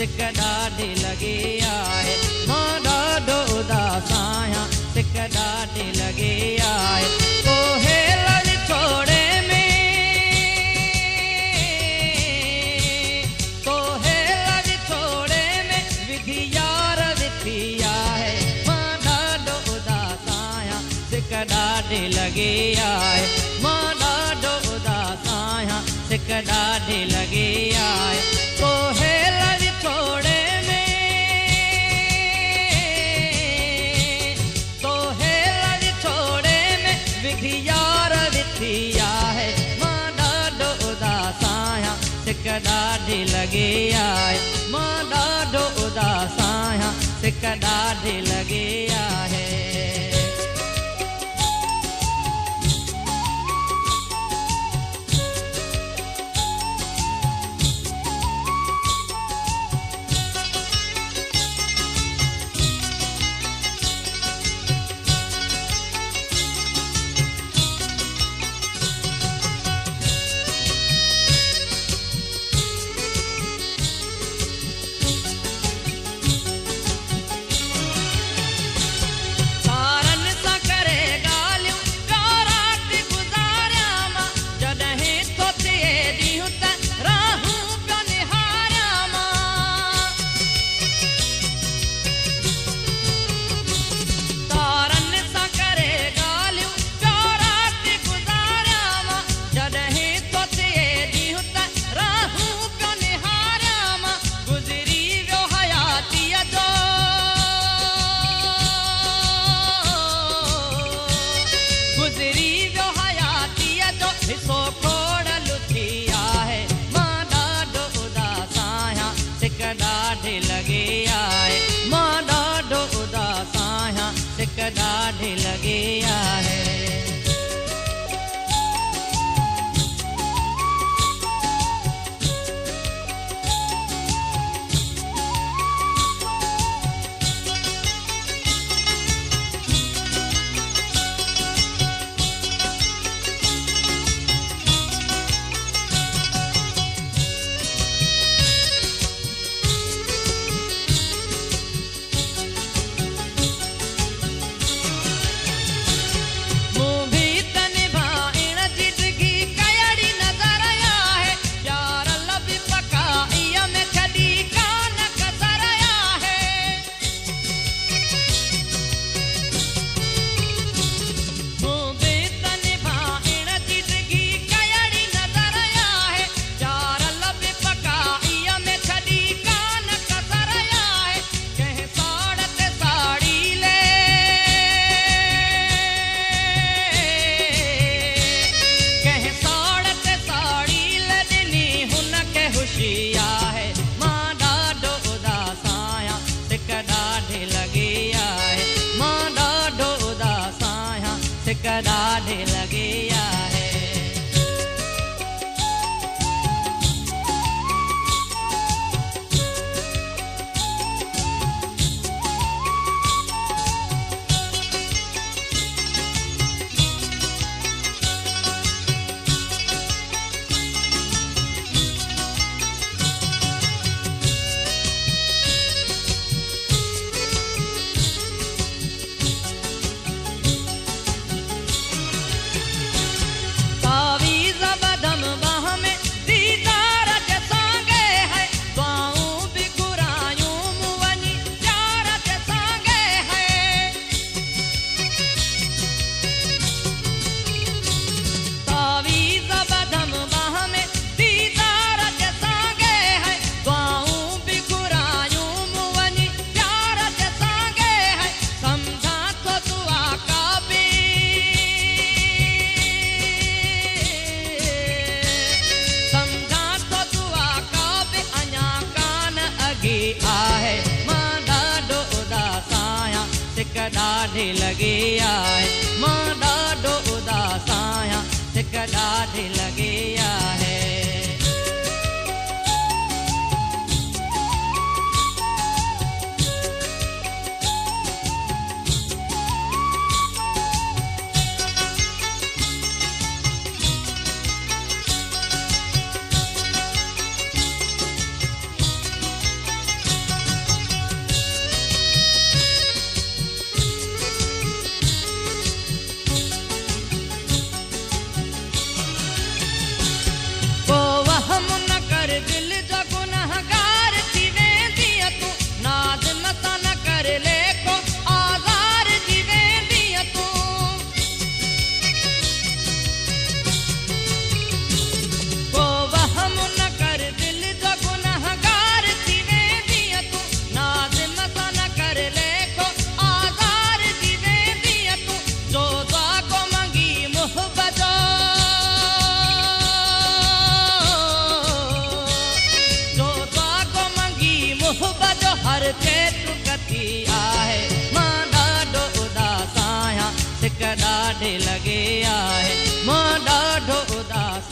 सिक ॾाढी लॻी आहे मां ॾाढो उदास आहियां सिक ॾाढी लॻी आहे तोहे लड़ छोड़े में तोहे लड़ छोड़े में विधि यार विधी आहे मां ॾाढो उदास आहियां सिक ॾाढी लॻी आहे मां ॾाढो उदास आहियां सिक ॾाढी लॻी आहे तोहे लड़ छोड़े में तोहे लड़ छोड़े में विधि यार विधी आहे मां ॾाढो उदास आहियां सिक ॾाढी लॻी आहे मां ॾाढो उदास आहियां सिक ॾाढी लॻी आहे ॾाढी लॻी आहे ॾाढी लॻी आहे ॾाढी लॻी आहे मां ॾाढो उदास आहियां सिक ॾाढी लॻी आहे हर केतु कथी आहे मां ॾाढो उदास आहियां सिक ॾाढे लॻे आहे मां ॾाढो उदास